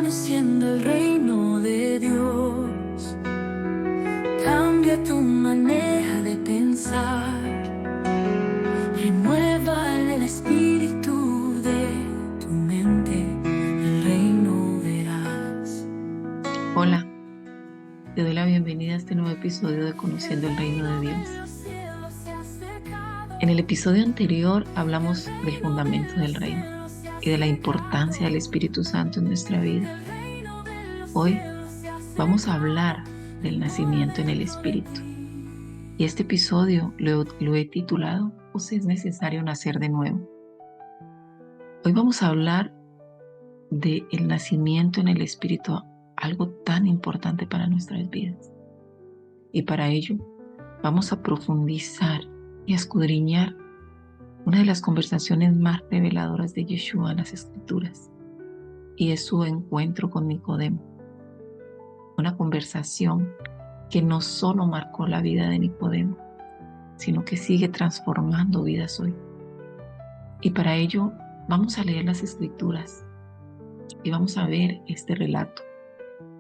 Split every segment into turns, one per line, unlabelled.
conociendo el reino de Dios. Cambia tu manera de pensar, renueva el espíritu de tu mente, el reino verás.
Hola, te doy la bienvenida a este nuevo episodio de Conociendo el Reino de Dios. En el episodio anterior hablamos del fundamento del reino y de la importancia del Espíritu Santo en nuestra vida. Hoy vamos a hablar del nacimiento en el Espíritu. Y este episodio lo he titulado ¿Os es necesario nacer de nuevo? Hoy vamos a hablar del nacimiento en el Espíritu, algo tan importante para nuestras vidas. Y para ello vamos a profundizar y a escudriñar una de las conversaciones más reveladoras de Yeshua en las Escrituras, y es su encuentro con Nicodemo. Una conversación que no solo marcó la vida de Nicodemo, sino que sigue transformando vidas hoy. Y para ello vamos a leer las Escrituras y vamos a ver este relato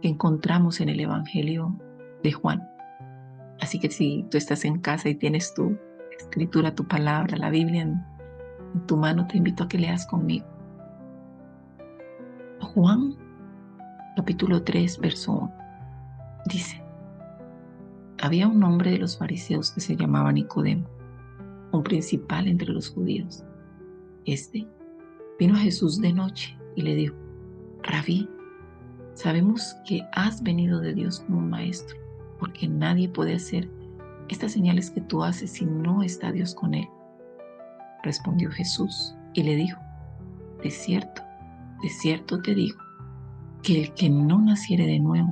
que encontramos en el Evangelio de Juan. Así que si tú estás en casa y tienes tu escritura, tu palabra, la Biblia en tu mano, te invito a que leas conmigo. Juan, capítulo 3, verso 1, dice: había un hombre de los fariseos que se llamaba Nicodemo, un principal entre los judíos. Este vino a Jesús de noche y le dijo: Rabí, sabemos que has venido de Dios como un maestro, porque nadie puede hacer estas señales que tú haces si no está Dios con él. Respondió Jesús y le dijo: de cierto te digo, que el que no naciere de nuevo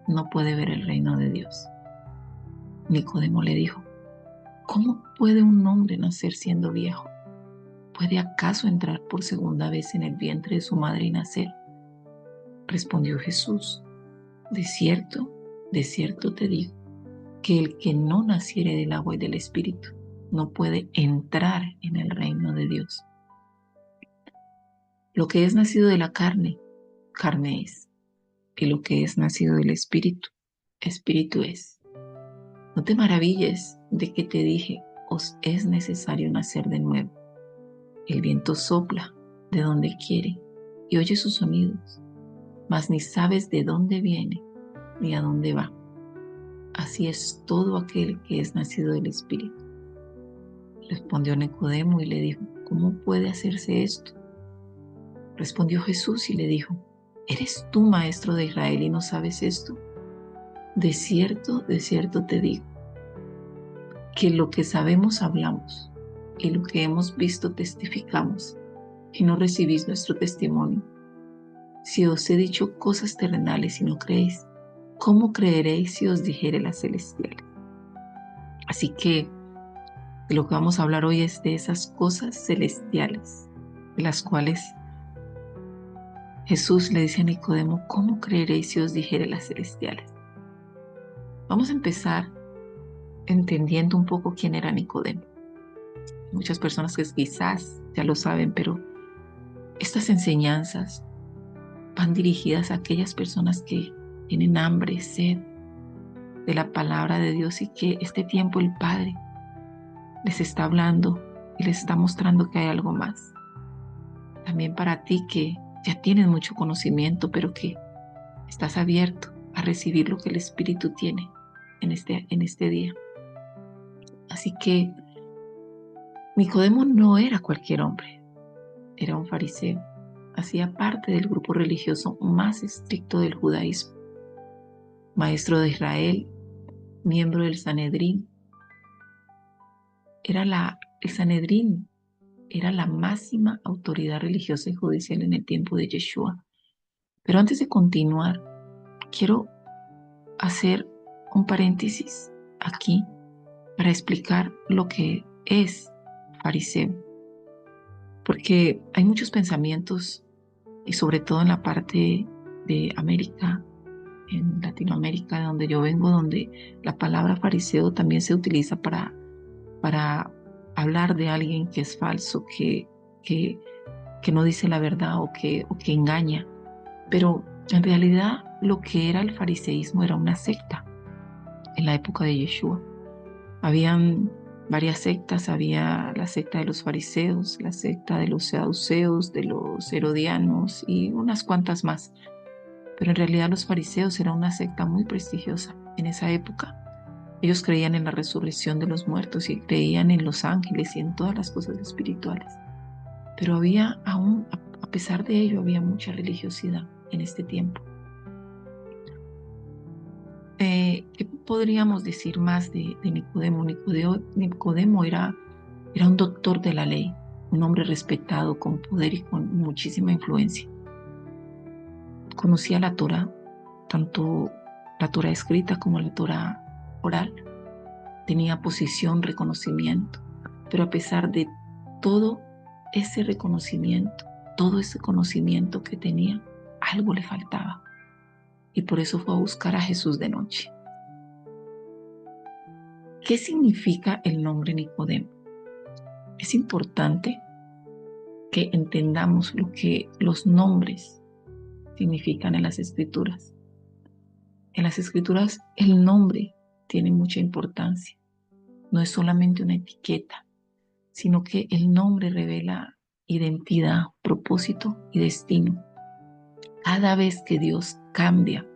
no puede ver el reino de Dios. Nicodemo le dijo: ¿cómo puede un hombre nacer siendo viejo? ¿Puede acaso entrar por segunda vez en el vientre de su madre y nacer? Respondió Jesús: de cierto te digo, que el que no naciere del agua y del Espíritu no puede entrar en el reino de Dios. Lo que es nacido de la carne, carne es, y lo que es nacido del Espíritu, Espíritu es. No te maravilles de que te dije: os es necesario nacer de nuevo. El viento sopla de donde quiere y oye sus sonidos, mas ni sabes de dónde viene ni a dónde va. Así es todo aquel que es nacido del Espíritu. Respondió Nicodemo y le dijo: ¿cómo puede hacerse esto? Respondió Jesús y le dijo: ¿eres tú maestro de Israel y no sabes esto? De cierto te digo, que lo que sabemos hablamos, y lo que hemos visto testificamos, y no recibís nuestro testimonio. Si os he dicho cosas terrenales y no creéis, ¿cómo creeréis si os dijere las celestiales? Así que de lo que vamos a hablar hoy es de esas cosas celestiales, de las cuales Jesús le dice a Nicodemo: ¿cómo creeréis si os dijere las celestiales? Vamos a empezar entendiendo un poco quién era Nicodemo. Muchas personas que quizás ya lo saben, pero estas enseñanzas van dirigidas a aquellas personas que tienen hambre, sed de la palabra de Dios, y que este tiempo el Padre les está hablando y les está mostrando que hay algo más. También para ti que ya tienes mucho conocimiento, pero que estás abierto a recibir lo que el Espíritu tiene en este día. Así que Nicodemo no era cualquier hombre, era un fariseo. Hacía parte del grupo religioso más estricto del judaísmo, maestro de Israel, miembro del Sanedrín. El Sanedrín era la máxima autoridad religiosa y judicial en el tiempo de Yeshua. Pero antes de continuar, quiero hacer un paréntesis aquí para explicar lo que es fariseo. Porque hay muchos pensamientos, y sobre todo en la parte de América, en Latinoamérica, de donde yo vengo, donde la palabra fariseo también se utiliza para hablar de alguien que es falso, que no dice la verdad o que engaña. Pero En realidad, lo que era el fariseísmo era una secta en la época de Yeshua. Habían varias sectas, había la secta de los fariseos, la secta de los saduceos, de los herodianos y unas cuantas más. Pero en realidad los fariseos eran una secta muy prestigiosa en esa época. Ellos creían en la resurrección de los muertos y creían en los ángeles y en todas las cosas espirituales. Pero había aún, a pesar de ello, había mucha religiosidad en este tiempo. ¿Qué podríamos decir más de Nicodemo? Nicodemo era un doctor de la ley, un hombre respetado, con poder y con muchísima influencia. Conocía la Torá, tanto la Torá escrita como la Torá oral. Tenía posición, reconocimiento, pero a pesar de todo ese reconocimiento, todo ese conocimiento que tenía, algo le faltaba. Y por eso fue a buscar a Jesús de noche. ¿Qué significa el nombre Nicodemo? Es importante que entendamos lo que los nombres significan en las Escrituras. En las Escrituras el nombre tiene mucha importancia. No es solamente una etiqueta, sino que el nombre revela identidad, propósito y destino. Cada vez que Dios cambia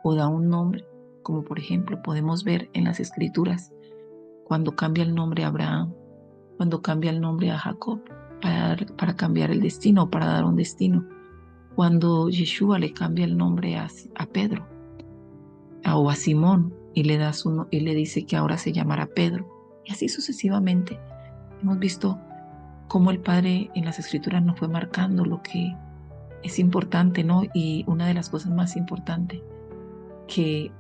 o da un nombre, como por ejemplo podemos ver en las Escrituras, cuando cambia el nombre a Abraham, cuando cambia el nombre a Jacob, para cambiar el destino, para dar un destino, cuando Yeshua le cambia el nombre a Pedro o a Simón y le dice que ahora se llamará Pedro, y así sucesivamente. Hemos visto cómo el Padre en las Escrituras nos fue marcando lo que es importante, ¿no? Y una de las cosas más importantes que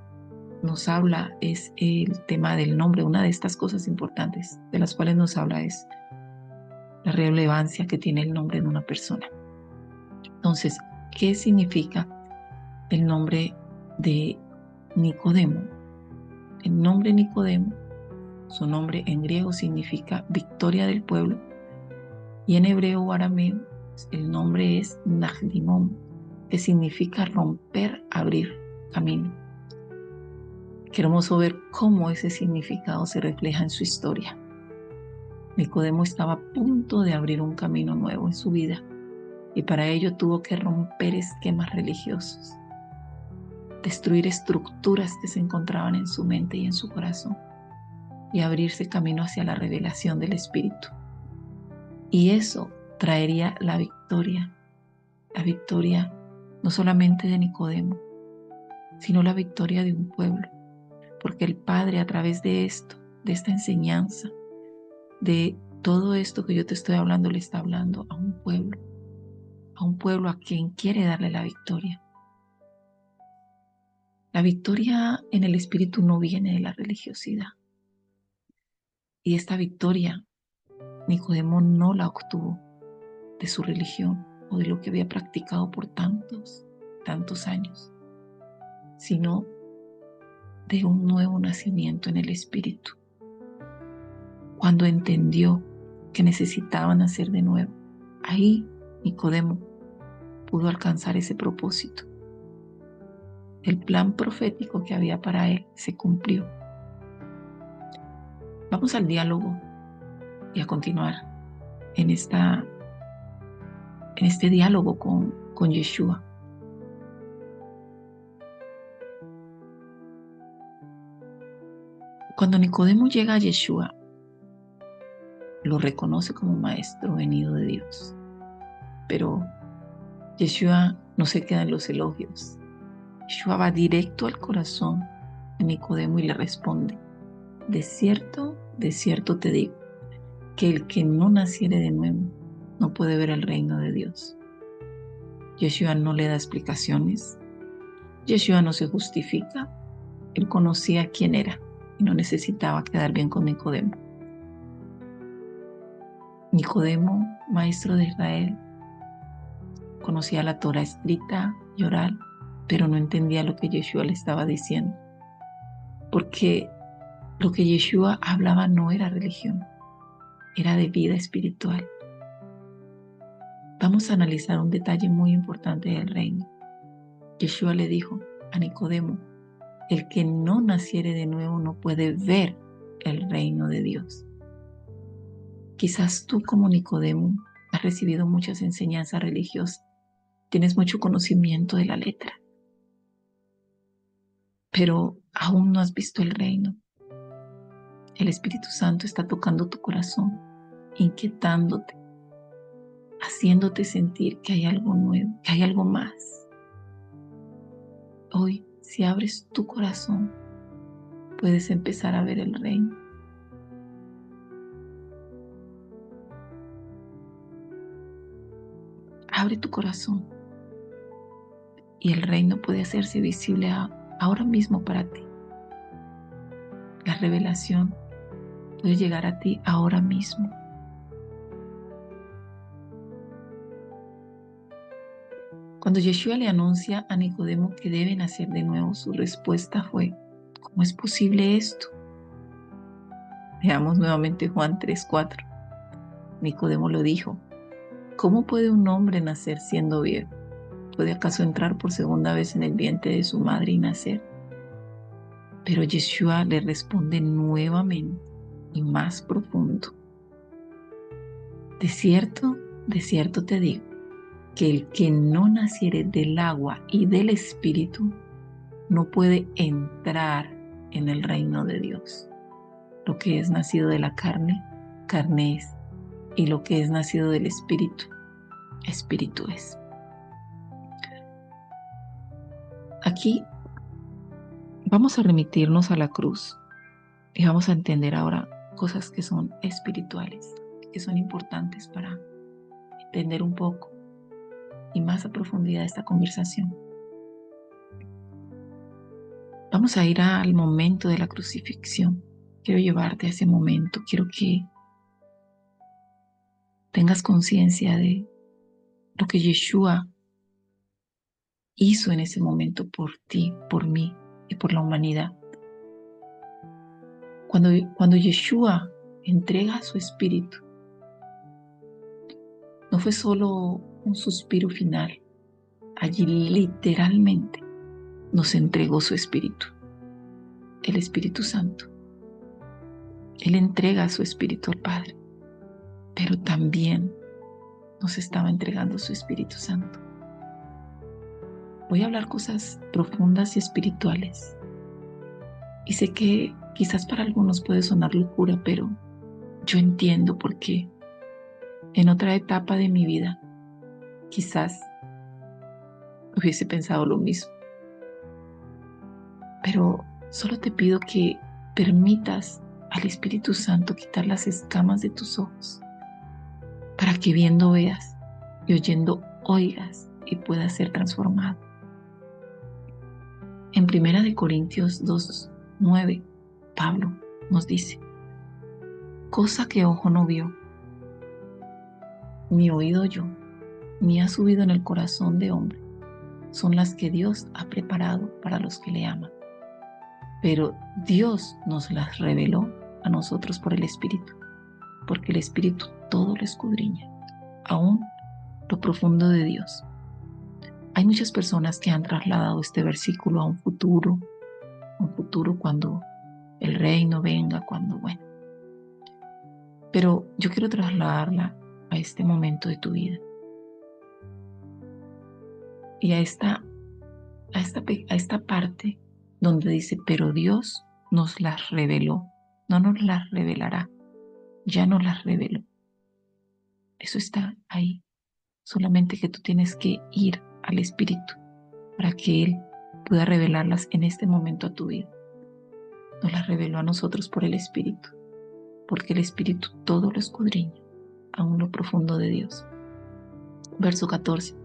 nos habla es el tema del nombre. Una de estas cosas importantes de las cuales nos habla es la relevancia que tiene el nombre de una persona. Entonces, ¿qué significa el nombre de Nicodemo? El nombre Nicodemo, su nombre en griego significa victoria del pueblo, y en hebreo o arameo el nombre es Nahdimón, que significa romper, abrir camino. Qué hermoso ver cómo ese significado se refleja en su historia. Nicodemo estaba a punto de abrir un camino nuevo en su vida, y para ello tuvo que romper esquemas religiosos, destruir estructuras que se encontraban en su mente y en su corazón, y abrirse camino hacia la revelación del Espíritu. Y eso traería la victoria no solamente de Nicodemo, sino la victoria de un pueblo, porque el Padre, a través de esto, de esta enseñanza, de todo esto que yo te estoy hablando, le está hablando a un pueblo a quien quiere darle la victoria. La victoria en el Espíritu no viene de la religiosidad. Y esta victoria, Nicodemo no la obtuvo de su religión o de lo que había practicado por tantos años, sino de un nuevo nacimiento en el Espíritu. Cuando entendió que necesitaba nacer de nuevo, ahí Nicodemo pudo alcanzar ese propósito. El plan profético que había para él se cumplió. Vamos al diálogo y a continuar en este diálogo con Yeshua. Cuando Nicodemo llega a Yeshua, lo reconoce como maestro venido de Dios. Pero Yeshua no se queda en los elogios. Yeshua va directo al corazón de Nicodemo y le responde: de cierto te digo, que el que no naciere de nuevo no puede ver el reino de Dios. Yeshua no le da explicaciones. Yeshua no se justifica. Él conocía quién era y no necesitaba quedar bien con Nicodemo. Nicodemo, maestro de Israel, conocía la Torá escrita y oral, pero no entendía lo que Yeshua le estaba diciendo, porque lo que Yeshua hablaba no era religión, era de vida espiritual. Vamos a analizar un detalle muy importante del reino. Yeshua le dijo a Nicodemo: el que no naciere de nuevo no puede ver el reino de Dios. Quizás tú, como Nicodemo, has recibido muchas enseñanzas religiosas, tienes mucho conocimiento de la letra, pero aún no has visto el reino. El Espíritu Santo está tocando tu corazón, inquietándote, haciéndote sentir que hay algo nuevo, que hay algo más. Hoy, si abres tu corazón, puedes empezar a ver el reino. Abre tu corazón y el reino puede hacerse visible ahora mismo para ti. La revelación puede llegar a ti ahora mismo. Cuando Yeshua le anuncia a Nicodemo que debe nacer de nuevo, su respuesta fue: ¿cómo es posible esto? Veamos nuevamente Juan 3:4. Nicodemo lo dijo: ¿cómo puede un hombre nacer siendo viejo? ¿Puede acaso entrar por segunda vez en el vientre de su madre y nacer? Pero Yeshua le responde nuevamente y más profundo: de cierto te digo, que el que no naciere del agua y del Espíritu no puede entrar en el reino de Dios. Lo que es nacido de la carne, carne es, y lo que es nacido del Espíritu, Espíritu es. Aquí vamos a remitirnos a la cruz y vamos a entender ahora cosas que son espirituales, que son importantes para entender un poco y más a profundidad esta conversación. Vamos a ir al momento de la crucifixión. Quiero llevarte a ese momento. Quiero que tengas conciencia de lo que Yeshua hizo en ese momento por ti, por mí y por la humanidad. Cuando Yeshua entrega su espíritu, no fue solo un suspiro final. Allí literalmente nos entregó su espíritu, el Espíritu Santo. Él entrega su espíritu al Padre, pero también nos estaba entregando su Espíritu Santo. Voy a hablar cosas profundas y espirituales. Y sé que quizás para algunos puede sonar locura, pero yo entiendo por qué. En otra etapa de mi vida, quizás hubiese pensado lo mismo. Pero solo te pido que permitas al Espíritu Santo quitar las escamas de tus ojos, para que viendo veas y oyendo oigas y puedas ser transformado. En 1 Corintios 2:9, Pablo nos dice: cosa que ojo no vio, ni oído oyó, ni ha subido en el corazón de hombre, son las que Dios ha preparado para los que le aman. Pero Dios nos las reveló a nosotros por el Espíritu, porque el Espíritu todo lo escudriña, aún lo profundo de Dios. Hay muchas personas que han trasladado este versículo a un futuro cuando el reino venga, bueno. Pero yo quiero trasladarla a este momento de tu vida. Y a esta parte donde dice: pero Dios nos las reveló, no nos las revelará, ya nos las reveló. Eso está ahí. Solamente que tú tienes que ir al Espíritu para que Él pueda revelarlas en este momento a tu vida. Nos las reveló a nosotros por el Espíritu, porque el Espíritu todo lo escudriña, aún lo profundo de Dios. Verso 14.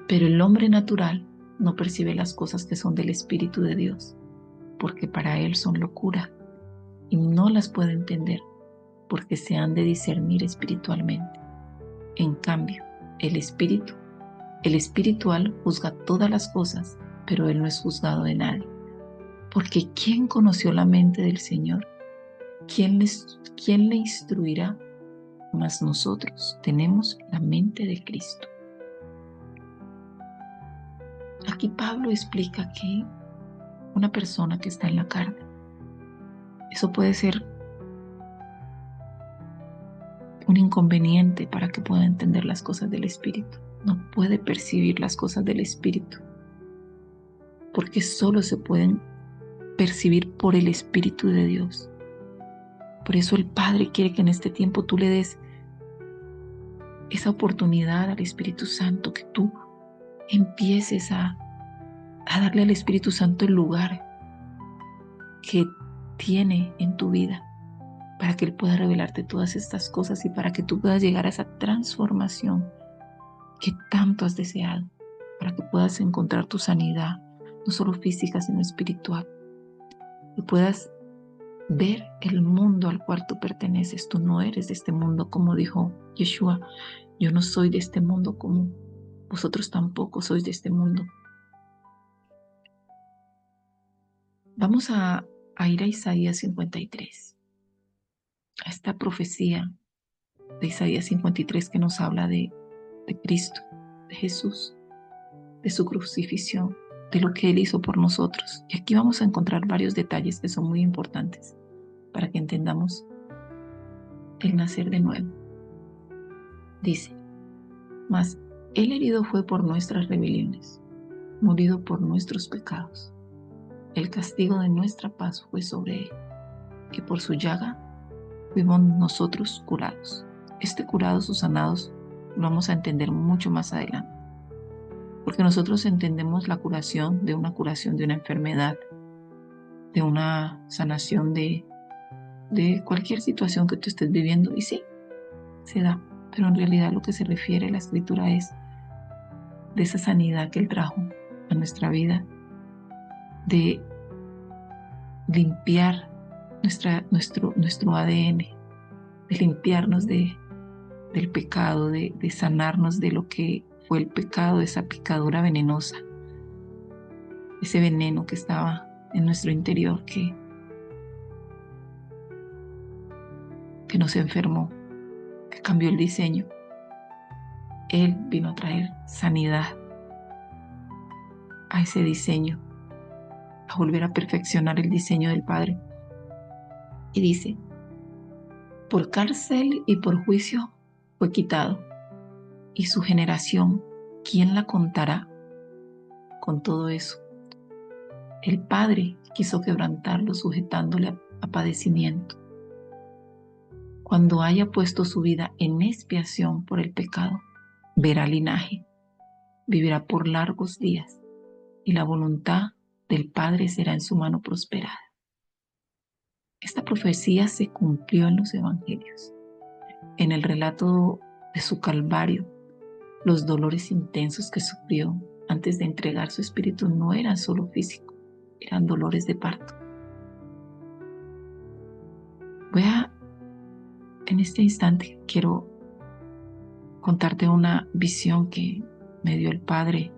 Pero el hombre natural no percibe las cosas que son del Espíritu de Dios, porque para él son locura, y no las puede entender, porque se han de discernir espiritualmente. En cambio, el espiritual juzga todas las cosas, pero él no es juzgado de nadie. Porque ¿quién conoció la mente del Señor? ¿Quién le instruirá? Mas nosotros tenemos la mente de Cristo. Aquí Pablo explica que una persona que está en la carne, eso puede ser un inconveniente para que pueda entender las cosas del Espíritu. No puede percibir las cosas del Espíritu, porque solo se pueden percibir por el Espíritu de Dios. Por eso el Padre quiere que en este tiempo tú le des esa oportunidad al Espíritu Santo, que tú empieces a darle al Espíritu Santo el lugar que tiene en tu vida, para que Él pueda revelarte todas estas cosas y para que tú puedas llegar a esa transformación que tanto has deseado, para que puedas encontrar tu sanidad, no solo física, sino espiritual, y puedas ver el mundo al cual tú perteneces. Tú no eres de este mundo, como dijo Yeshua. Yo no soy de este mundo común. Vosotros tampoco sois de este mundo. Vamos a ir a Isaías 53, a esta profecía de Isaías 53 que nos habla de Cristo, de Jesús, de su crucifixión, de lo que Él hizo por nosotros. Y aquí vamos a encontrar varios detalles que son muy importantes para que entendamos el nacer de nuevo. Dice: mas Él herido fue por nuestras rebeliones, molido por nuestros pecados. El castigo de nuestra paz fue sobre Él, que por su llaga fuimos nosotros curados. Este curados o sanados lo vamos a entender mucho más adelante, porque nosotros entendemos la curación de una enfermedad, de una sanación de cualquier situación que tú estés viviendo, y sí, se da, pero en realidad lo que se refiere a la Escritura es de esa sanidad que Él trajo a nuestra vida, de limpiar nuestro ADN, de limpiarnos del pecado, de sanarnos de lo que fue el pecado, de esa picadura venenosa, ese veneno que estaba en nuestro interior que nos enfermó, que cambió el diseño. Él vino a traer sanidad a ese diseño, a volver a perfeccionar el diseño del Padre. Y dice: por cárcel y por juicio fue quitado, y su generación, ¿quién la contará? Con todo eso, el Padre quiso quebrantarlo, sujetándole a padecimiento. Cuando haya puesto su vida en expiación por el pecado, verá linaje, vivirá por largos días, y la voluntad del Padre será en su mano prosperada. Esta profecía se cumplió en los evangelios. En el relato de su calvario, los dolores intensos que sufrió antes de entregar su espíritu no eran solo físicos, eran dolores de parto. En este instante quiero contarte una visión que me dio el Padre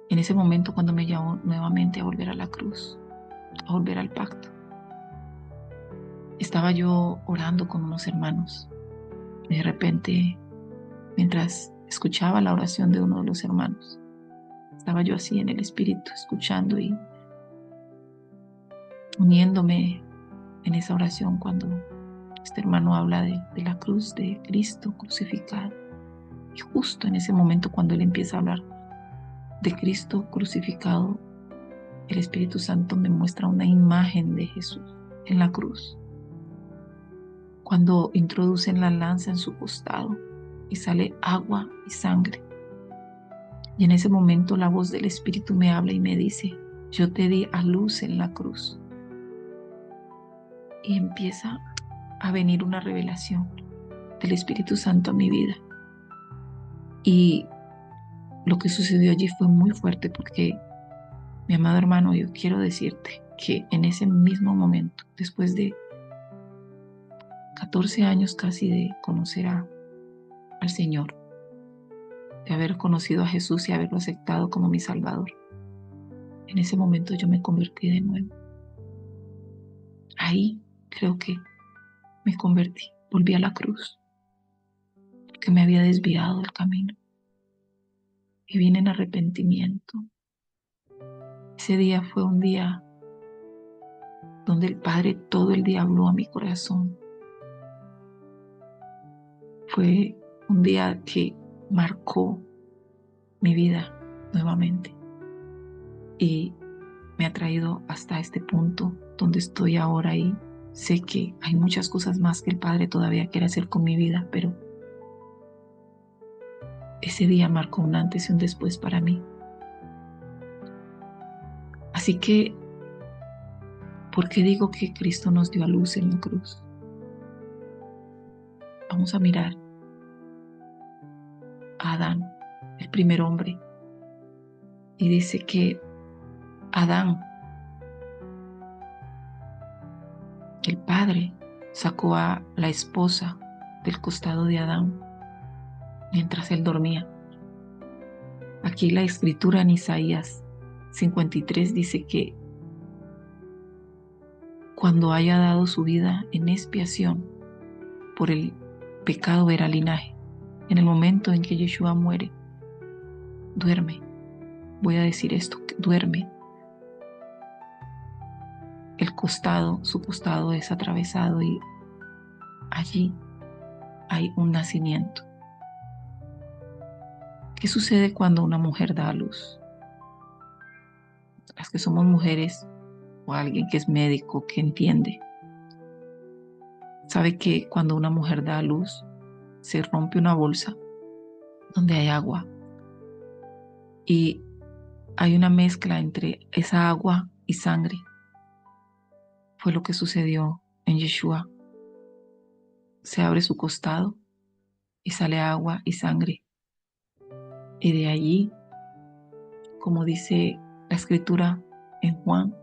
en ese momento cuando me llamó nuevamente a volver a la cruz, a volver al pacto. Estaba yo orando con unos hermanos y de repente, mientras escuchaba la oración de uno de los hermanos, estaba yo así en el espíritu, escuchando y uniéndome en esa oración cuando este hermano habla de la cruz de Cristo crucificado. Y justo en ese momento, cuando él empieza a hablar de Cristo crucificado, el Espíritu Santo me muestra una imagen de Jesús en la cruz, cuando introducen la lanza en su costado y sale agua y sangre. Y en ese momento la voz del Espíritu me habla y me dice: yo te di a luz en la cruz. Y empieza a venir una revelación del Espíritu Santo a mi vida. Y lo que sucedió allí fue muy fuerte, porque, mi amado hermano, yo quiero decirte que en ese mismo momento, después de 14 años casi de conocer al Señor, de haber conocido a Jesús y haberlo aceptado como mi Salvador, en ese momento yo me convertí de nuevo. Ahí creo que me convertí, volví a la cruz, porque me había desviado del camino. y vine en arrepentimiento. Ese día fue un día donde el Padre todo el día habló a mi corazón. Fue un día que marcó mi vida nuevamente y me ha traído hasta este punto donde estoy ahora, y sé que hay muchas cosas más que el Padre todavía quiere hacer con mi vida, pero ese día marcó un antes y un después para mí. Así que, ¿por qué digo que Cristo nos dio a luz en la cruz? Vamos a mirar a Adán, el primer hombre, y dice que Adán, el Padre, sacó a la esposa del costado de Adán mientras él dormía. Aquí la escritura en Isaías 53 dice que cuando haya dado su vida en expiación por el pecado era linaje, en el momento en que Yeshua muere, duerme. Voy a decir esto, que duerme. Su costado es atravesado y allí hay un nacimiento. ¿Qué sucede cuando una mujer da a luz? Las que somos mujeres o alguien que es médico, que entiende, sabe que cuando una mujer da a luz, se rompe una bolsa donde hay agua y hay una mezcla entre esa agua y sangre. Fue lo que sucedió en Yeshua. Se abre su costado y sale agua y sangre. Y de allí, como dice la escritura en Juan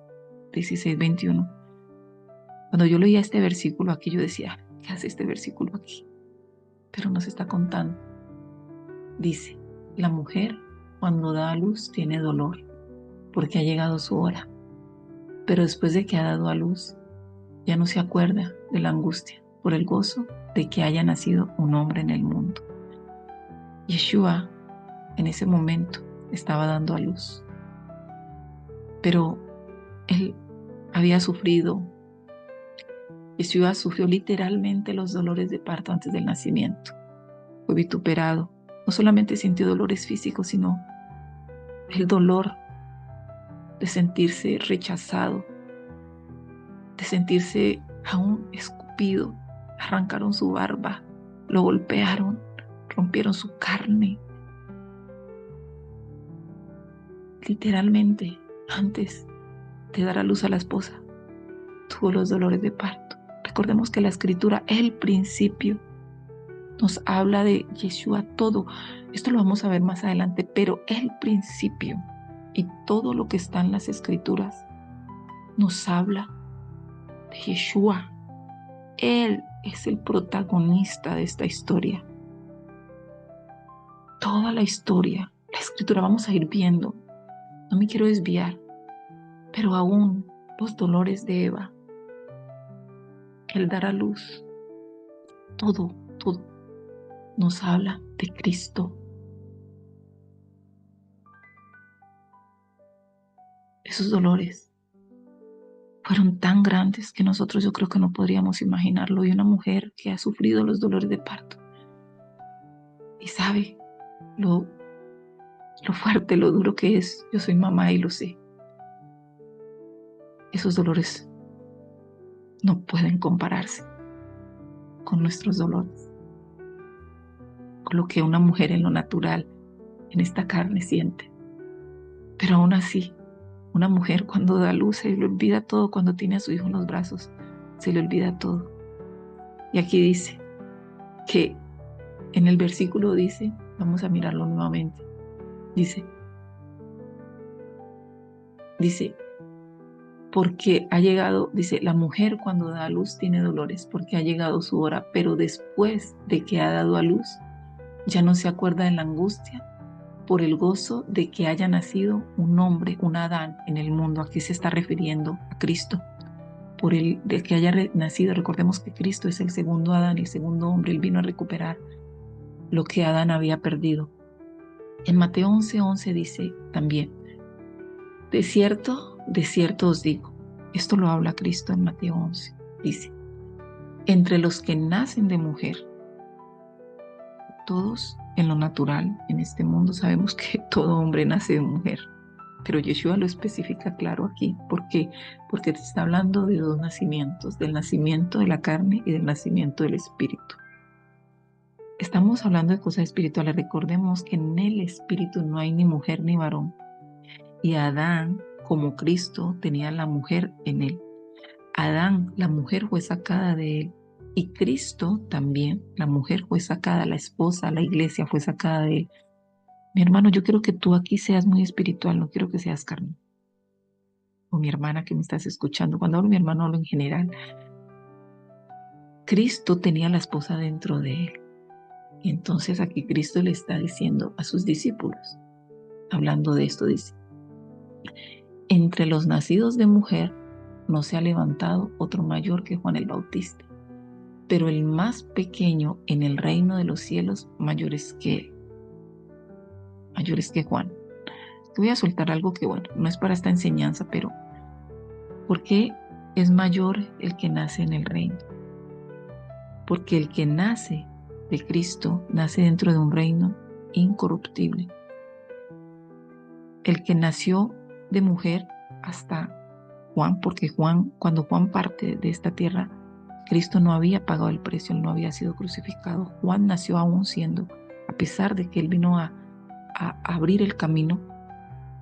16:21, cuando yo leía este versículo aquí, yo decía, ¿qué hace este versículo aquí? Pero nos está contando. Dice, la mujer cuando da a luz tiene dolor porque ha llegado su hora, pero después de que ha dado a luz, ya no se acuerda de la angustia por el gozo de que haya nacido un hombre en el mundo. Yeshua en ese momento estaba dando a luz, pero él había sufrido. Yeshua sufrió literalmente los dolores de parto antes del nacimiento. Fue vituperado. No solamente sintió dolores físicos, sino el dolor de sentirse rechazado, de sentirse aún escupido. Arrancaron su barba, lo golpearon, rompieron su carne. Literalmente, antes de dar a luz a la esposa, tuvo los dolores de parto. Recordemos que la escritura, el principio, nos habla de Yeshua todo. Esto lo vamos a ver más adelante, pero el principio y todo lo que está en las escrituras nos habla de Yeshua. Él es el protagonista de esta historia. Toda la historia, la escritura, vamos a ir viendo. No me quiero desviar, pero aún los dolores de Eva, el dar a luz, todo nos habla de Cristo. Esos dolores fueron tan grandes que nosotros yo creo que no podríamos imaginarlo. Y una mujer que ha sufrido los dolores de parto y sabe lo fuerte, lo duro que es. Yo soy mamá y lo sé. Esos dolores no pueden compararse con nuestros dolores, con lo que una mujer en lo natural, en esta carne siente. Pero aún así, una mujer cuando da luz se le olvida todo. Cuando tiene a su hijo en los brazos, se le olvida todo. Y aquí dice que en el versículo dice, vamos a mirarlo nuevamente, dice, porque ha llegado, dice, la mujer cuando da a luz tiene dolores porque ha llegado su hora, pero después de que ha dado a luz, ya no se acuerda de la angustia por el gozo de que haya nacido un hombre, un Adán en el mundo. Aquí se está refiriendo a Cristo. Por el de que haya nacido, recordemos que Cristo es el segundo Adán, el segundo hombre. Él vino a recuperar lo que Adán había perdido. En Mateo 11:11 dice también, de cierto os digo, esto lo habla Cristo en Mateo 11, dice, entre los que nacen de mujer, todos en lo natural, en este mundo sabemos que todo hombre nace de mujer, pero Yeshua lo especifica claro aquí. ¿Por qué? Porque te está hablando de dos nacimientos, del nacimiento de la carne y del nacimiento del espíritu. Estamos hablando de cosas espirituales. Recordemos que en el espíritu no hay ni mujer ni varón. Y Adán, como Cristo, tenía la mujer en él. Adán, la mujer fue sacada de él. Y Cristo también, la mujer fue sacada, la esposa, la iglesia fue sacada de él. Mi hermano, yo quiero que tú aquí seas muy espiritual, no quiero que seas carnal. O mi hermana que me estás escuchando. Cuando hablo de mi hermano, hablo en general. Cristo tenía la esposa dentro de él. Y entonces aquí Cristo le está diciendo a sus discípulos, hablando de esto, dice, entre los nacidos de mujer no se ha levantado otro mayor que Juan el Bautista, pero el más pequeño en el reino de los cielos mayores que Juan. Te voy a soltar algo que, bueno, no es para esta enseñanza, pero ¿por qué es mayor el que nace en el reino? Porque el que nace de Cristo nace dentro de un reino incorruptible. El que nació de mujer hasta Juan, porque cuando Juan parte de esta tierra, Cristo no había pagado el precio, él no había sido crucificado. Juan nació aún siendo, a pesar de que él vino a abrir el camino,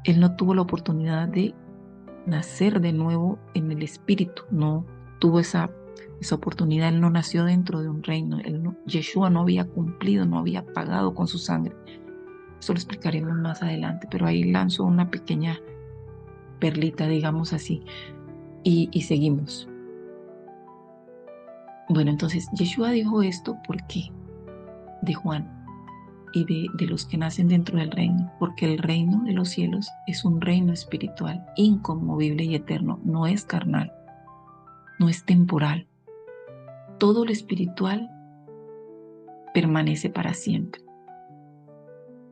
él no tuvo la oportunidad de nacer de nuevo en el espíritu, no tuvo esa oportunidad, él no nació dentro de un reino, Yeshua no había cumplido, no había pagado con su sangre. Eso lo explicaremos más adelante, pero ahí lanzo una pequeña perlita, digamos así, y seguimos. Bueno, entonces Yeshua dijo esto porque de Juan y de los que nacen dentro del reino, porque el reino de los cielos es un reino espiritual, inconmovible y eterno, no es carnal, no es temporal. Todo lo espiritual permanece para siempre.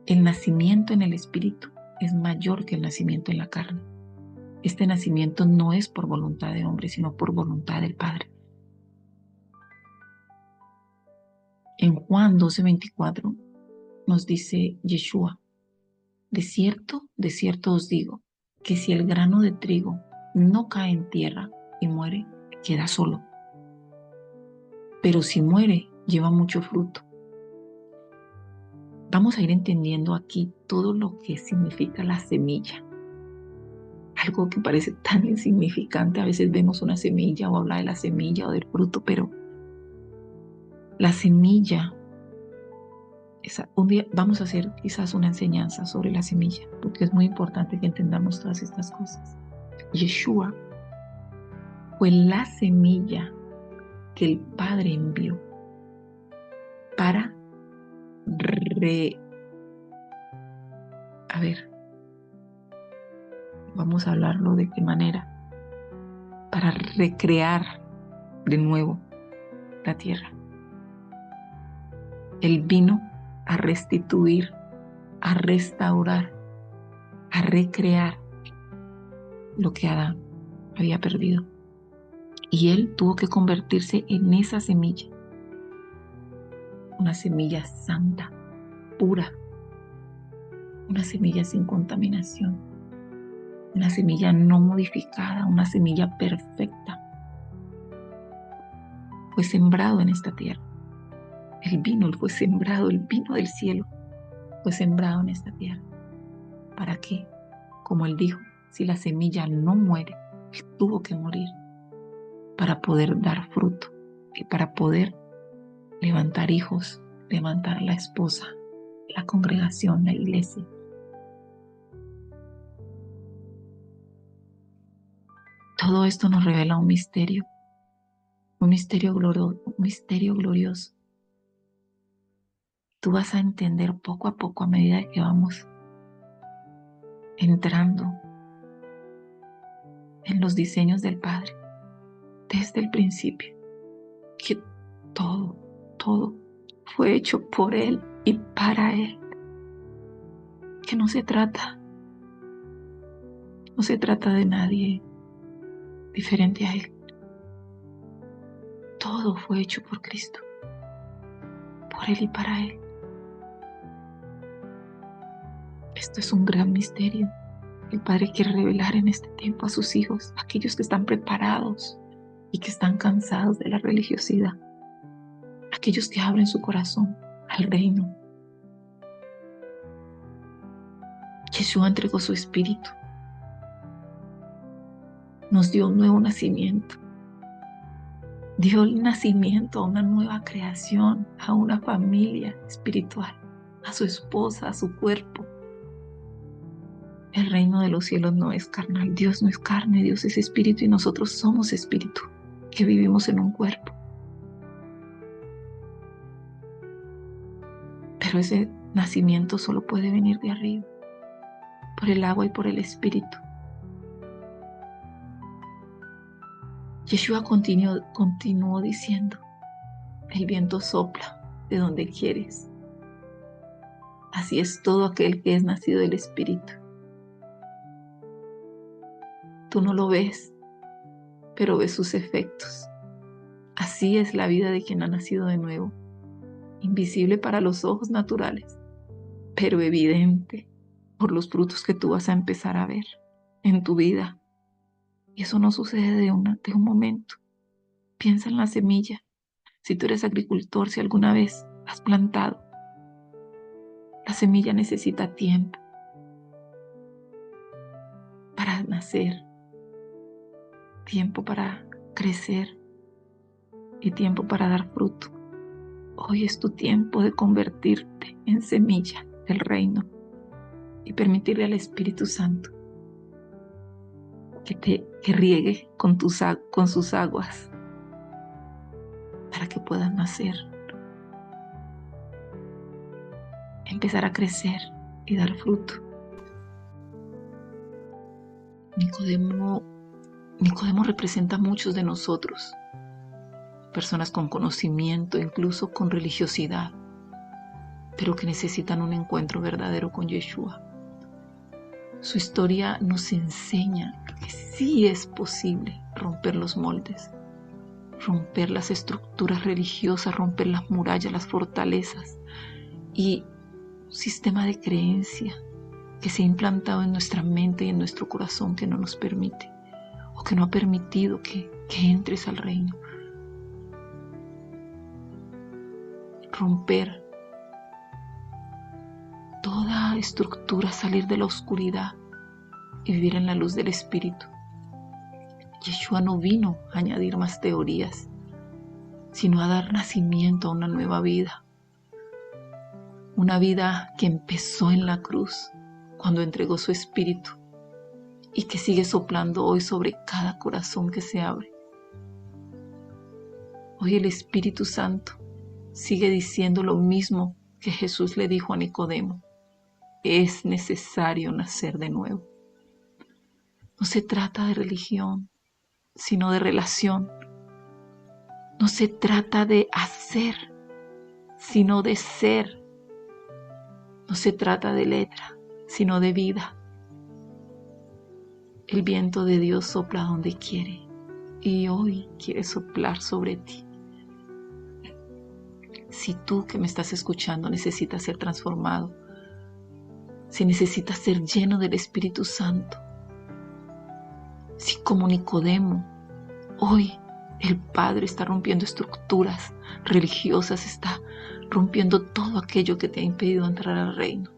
El nacimiento en el espíritu es mayor que el nacimiento en la carne. Este nacimiento no es por voluntad de hombre, sino por voluntad del Padre. En Juan 12:24 nos dice Yeshua, de cierto os digo, que si el grano de trigo no cae en tierra y muere, queda solo. Pero si muere, lleva mucho fruto. Vamos a ir entendiendo aquí todo lo que significa la semilla. Algo que parece tan insignificante. A veces vemos una semilla o habla de la semilla o del fruto, pero la semilla, un día vamos a hacer quizás una enseñanza sobre la semilla, porque es muy importante que entendamos todas estas cosas. Yeshua fue la semilla que el Padre envió para vamos a hablarlo de qué manera, para recrear de nuevo la tierra. Él vino a restituir, a restaurar, a recrear lo que Adán había perdido. Y él tuvo que convertirse en esa semilla, una semilla santa, pura, una semilla sin contaminación, una semilla no modificada, una semilla perfecta. Fue sembrado en esta tierra. Él fue sembrado, el vino del cielo fue sembrado en esta tierra. ¿Para qué? Como él dijo, si la semilla no muere, él tuvo que morir para poder dar fruto y para poder levantar hijos, levantar a la esposa, la congregación, la iglesia. Todo esto nos revela un misterio glorioso. Tú vas a entender poco a poco a medida que vamos entrando en los diseños del Padre desde el principio, que todo fue hecho por Él y para Él. que no se trata de nadie diferente a Él. Todo fue hecho por Cristo, por Él y para Él. Esto es un gran misterio. El Padre quiere revelar en este tiempo a sus hijos, aquellos que están preparados y que están cansados de la religiosidad, aquellos que abren su corazón al reino. Yeshua entregó su espíritu, nos dio un nuevo nacimiento, dio el nacimiento a una nueva creación, a una familia espiritual, a su esposa, a su cuerpo. El reino de los cielos no es carnal. Dios no es carne, Dios es espíritu y nosotros somos espíritu, que vivimos en un cuerpo. Pero ese nacimiento solo puede venir de arriba, por el agua y por el espíritu. Yeshua continuó diciendo, el viento sopla de donde quieres. Así es todo aquel que es nacido del espíritu. Tú no lo ves, pero ves sus efectos. Así es la vida de quien ha nacido de nuevo, invisible para los ojos naturales, pero evidente por los frutos que tú vas a empezar a ver en tu vida. Y eso no sucede de un momento. Piensa en la semilla. Si tú eres agricultor, si alguna vez has plantado, la semilla necesita tiempo para nacer, tiempo para crecer y tiempo para dar fruto. Hoy es tu tiempo de convertirte en semilla del reino y permitirle al Espíritu Santo que riegue con sus aguas para que puedas nacer, empezar a crecer y dar fruto. Nicodemo representa a muchos de nosotros, personas con conocimiento, incluso con religiosidad, pero que necesitan un encuentro verdadero con Yeshua. Su historia nos enseña que sí es posible romper los moldes, romper las estructuras religiosas, romper las murallas, las fortalezas y un sistema de creencia que se ha implantado en nuestra mente y en nuestro corazón que no nos permite o que no ha permitido que entres al reino. Romper toda estructura, salir de la oscuridad y vivir en la luz del Espíritu. Yeshua no vino a añadir más teorías, sino a dar nacimiento a una nueva vida. Una vida que empezó en la cruz, cuando entregó su Espíritu, y que sigue soplando hoy sobre cada corazón que se abre. Hoy el Espíritu Santo sigue diciendo lo mismo que Jesús le dijo a Nicodemo. Es necesario nacer de nuevo. No se trata de religión, sino de relación. No se trata de hacer, sino de ser. No se trata de letra, sino de vida. El viento de Dios sopla donde quiere y hoy quiere soplar sobre ti. Si tú que me estás escuchando necesitas ser transformado, si necesitas ser lleno del Espíritu Santo, si como Nicodemo, hoy el Padre está rompiendo estructuras religiosas, está rompiendo todo aquello que te ha impedido entrar al reino.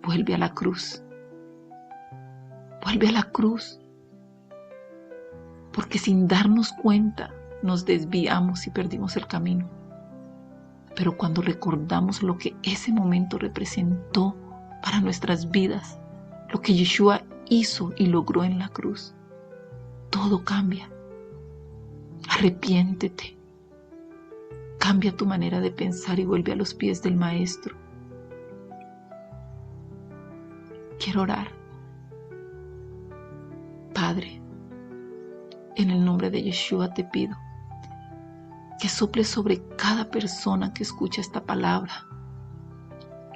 Vuelve a la cruz. Vuelve a la cruz. Porque sin darnos cuenta nos desviamos y perdimos el camino. Pero cuando recordamos lo que ese momento representó para nuestras vidas, lo que Yeshua hizo y logró en la cruz, todo cambia. Arrepiéntete. Cambia tu manera de pensar y vuelve a los pies del Maestro. Quiero orar. Padre, en el nombre de Yeshua te pido que soples sobre cada persona que escucha esta palabra,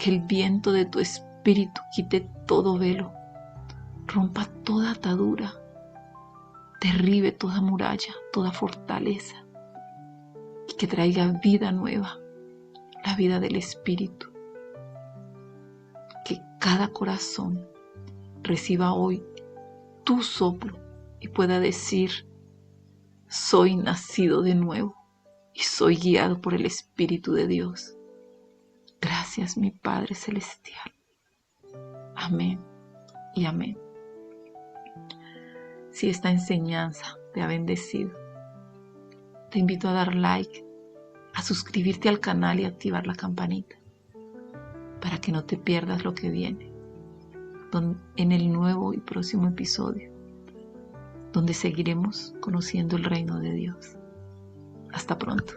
Que el viento de tu espíritu quite todo velo, rompa toda atadura, derribe toda muralla, toda fortaleza, y que traiga vida nueva, la vida del Espíritu. Que cada corazón reciba hoy tu soplo y pueda decir: soy nacido de nuevo y soy guiado por el Espíritu de Dios. Gracias, mi Padre Celestial. Amén y amén. Si esta enseñanza te ha bendecido, te invito a dar like, a suscribirte al canal y activar la campanita para que no te pierdas lo que viene en el nuevo y próximo episodio, donde seguiremos conociendo el reino de Dios. Hasta pronto.